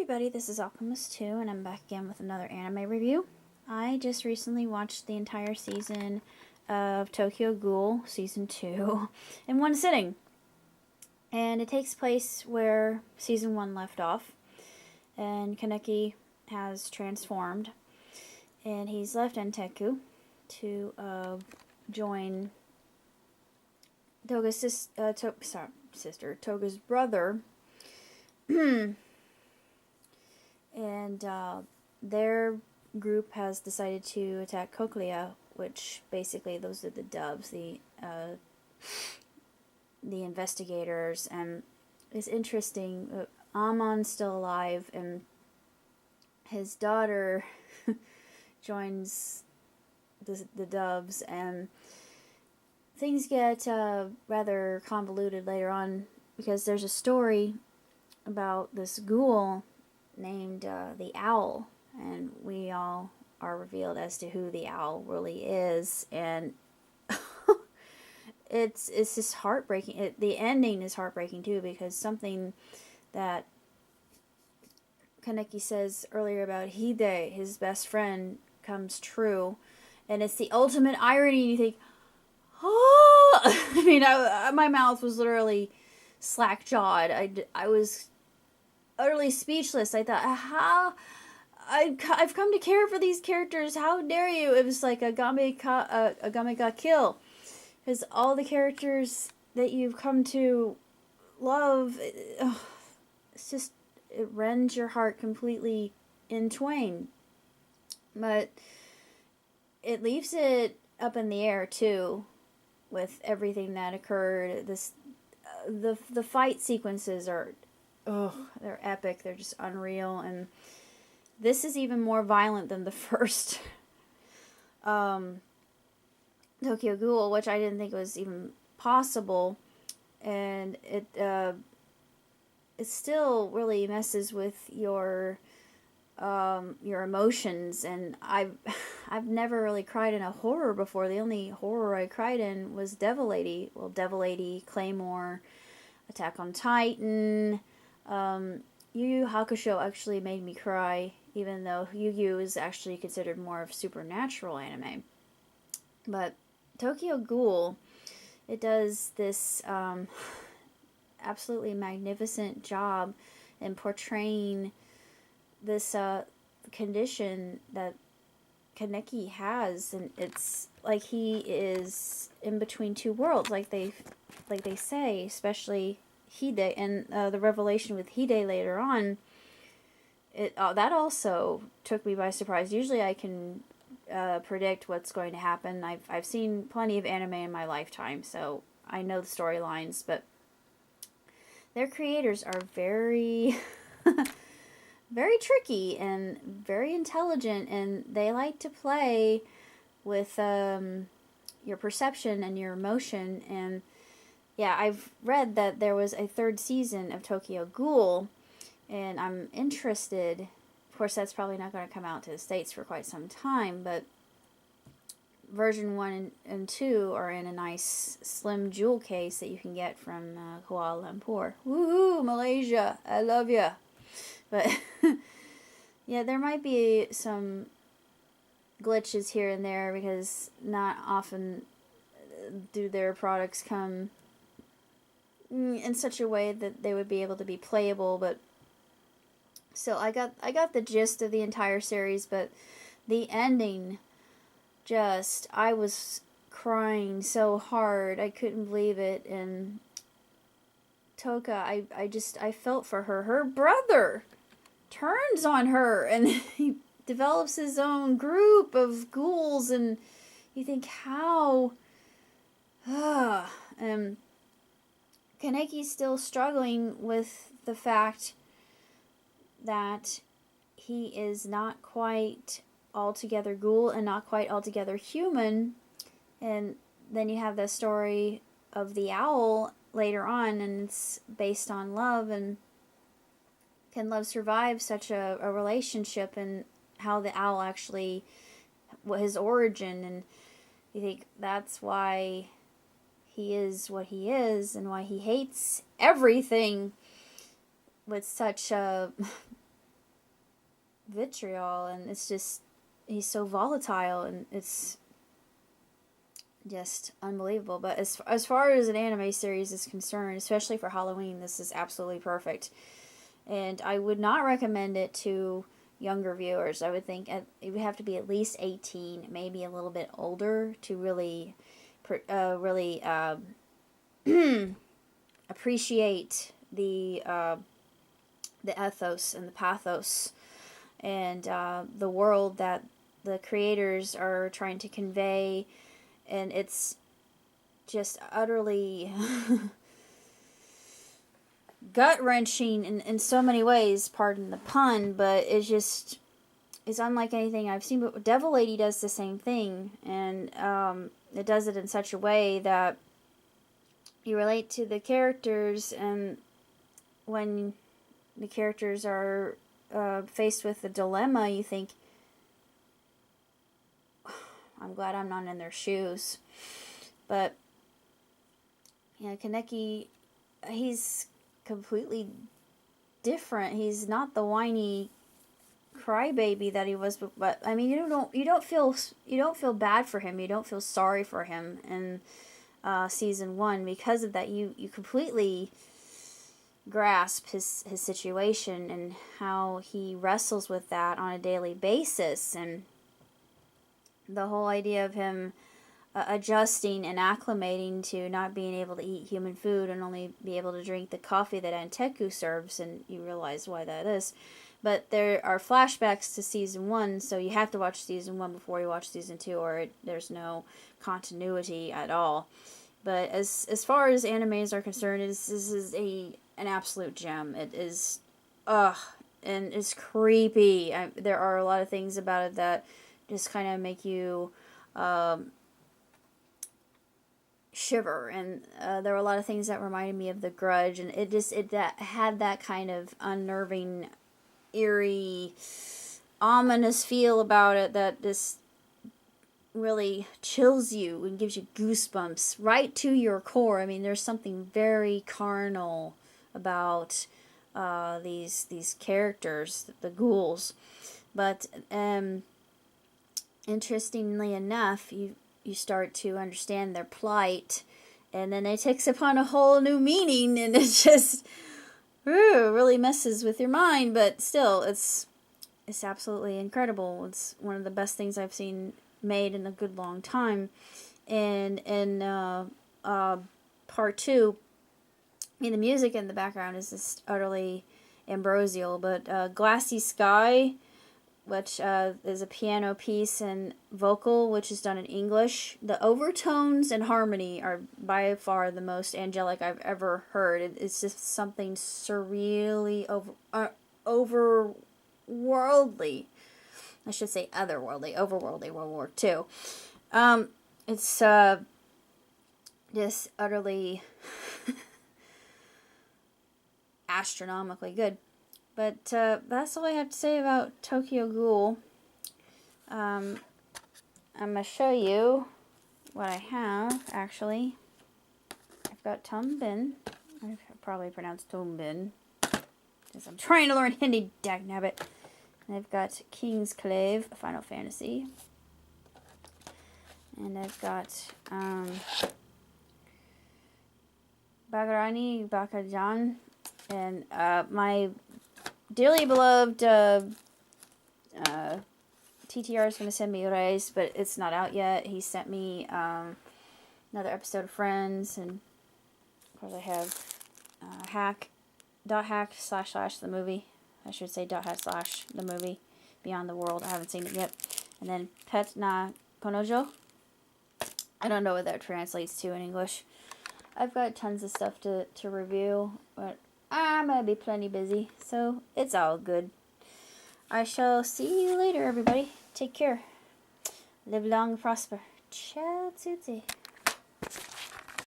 everybody, this is Alchemist2, and I'm back again with another anime review. I just recently watched the entire season of Tokyo Ghoul, Season 2, in one sitting. And it takes place where Season 1 left off, and Kaneki has transformed, and he's left Enteku to join Toga's Toga's brother, and their group has decided to attack Cochlea, which basically those are the dubs, the investigators. And it's interesting. Amon's still alive, and his daughter joins the dubs, and things get rather convoluted later on because there's a story about this ghoul named the Owl, and we all are revealed as to who the Owl really is, and it's just heartbreaking. The ending is heartbreaking too, because something that Kaneki says earlier about Hide, his best friend, comes true, and it's the ultimate irony. You think, oh, I mean, my mouth was literally slack-jawed. I was utterly speechless. I thought, how? I've come to care for these characters. How dare you? It was like a game ga kill. Because all the characters that you've come to love, it's just, it rends your heart completely in twain. But it leaves it up in the air too, with everything that occurred. The fight sequences are, they're epic. They're just unreal, and this is even more violent than the first Tokyo Ghoul, which I didn't think was even possible, and it still really messes with your emotions. And I've never really cried in a horror before. The only horror I cried in was Devil Lady. Well, Devil Lady, Claymore, Attack on Titan. Yu Yu Hakusho actually made me cry, even though Yu Yu is actually considered more of supernatural anime. But Tokyo Ghoul, it does this absolutely magnificent job in portraying this condition that Kaneki has, and it's like he is in between two worlds, like they say, especially Hide, and the revelation with Hide later on. That also took me by surprise. Usually I can predict what's going to happen. I've seen plenty of anime in my lifetime, so I know the storylines, but their creators are very very tricky and very intelligent, and they like to play with your perception and your emotion. And yeah, I've read that there was a third season of Tokyo Ghoul, and I'm interested. Of course, that's probably not going to come out to the States for quite some time, but version 1 and 2 are in a nice slim jewel case that you can get from Kuala Lumpur. Woohoo, Malaysia, I love ya. But yeah, there might be some glitches here and there, because not often do their products come in such a way that they would be able to be playable. But still, I got the gist of the entire series. But the ending, I was crying so hard, I couldn't believe it. And Toka, I felt for her. Her brother turns on her, and he develops his own group of ghouls, and you think, how? And Kaneki's still struggling with the fact that he is not quite altogether ghoul and not quite altogether human. And then you have the story of the owl later on, and it's based on love, and can love survive such a relationship, and how the owl actually, his origin, and you think that's why he is what he is, and why he hates everything with such a vitriol, and it's just, he's so volatile, and it's just unbelievable. But as far as an anime series is concerned, especially for Halloween, this is absolutely perfect. And I would not recommend it to younger viewers. I would think it would have to be at least 18, maybe a little bit older, to really appreciate the ethos and the pathos and the world that the creators are trying to convey. And it's just utterly gut-wrenching in so many ways, pardon the pun, but it's unlike anything I've seen. But Devil Lady does the same thing, and it does it in such a way that you relate to the characters, and when the characters are faced with a dilemma, you think, I'm glad I'm not in their shoes. But yeah, Kaneki, he's completely different. He's not the whiny crybaby that he was, but I mean, you don't feel bad for him. You don't feel sorry for him in season 1 because of that. You completely grasp his situation and how he wrestles with that on a daily basis, and the whole idea of him adjusting and acclimating to not being able to eat human food and only be able to drink the coffee that Anteku serves, and you realize why that is. But there are flashbacks to season 1, so you have to watch season 1 before you watch season 2, or there's no continuity at all. But as far as animes are concerned, this is an absolute gem. It is, and it's creepy. There are a lot of things about it that just kind of make you shiver, and there were a lot of things that reminded me of The Grudge, and it had that kind of unnerving, eerie, ominous feel about it that just really chills you and gives you goosebumps right to your core. I mean, there's something very carnal about these characters, the ghouls, but interestingly enough, you start to understand their plight, and then it takes upon a whole new meaning, and it just really messes with your mind. But still, it's absolutely incredible. It's one of the best things I've seen made in a good long time. And in part 2, I mean, the music in the background is just utterly ambrosial, but Glassy Sky, which is a piano piece and vocal, which is done in English. The overtones and harmony are by far the most angelic I've ever heard. It's just something surreally overworldly. I should say otherworldly, overworldly, World War II. It's just utterly astronomically good. But that's all I have to say about Tokyo Ghoul. I'm going to show you what I have, actually. I've got Tumbin. I probably pronounced Tumbin, because I'm trying to learn Hindi, dagnabbit. And I've got King's Clave, Final Fantasy. And I've got Bagarani Bakajan. And my dearly beloved TTR is going to send me Race, but it's not out yet. He sent me another episode of Friends, and of course I have hack / the movie. I should say / the movie, Beyond the World. I haven't seen it yet. And then Pet na Konojo. I don't know what that translates to in English. I've got tons of stuff to review, but I'm going to be plenty busy, so it's all good. I shall see you later, everybody. Take care. Live long and prosper. Ciao, tutti.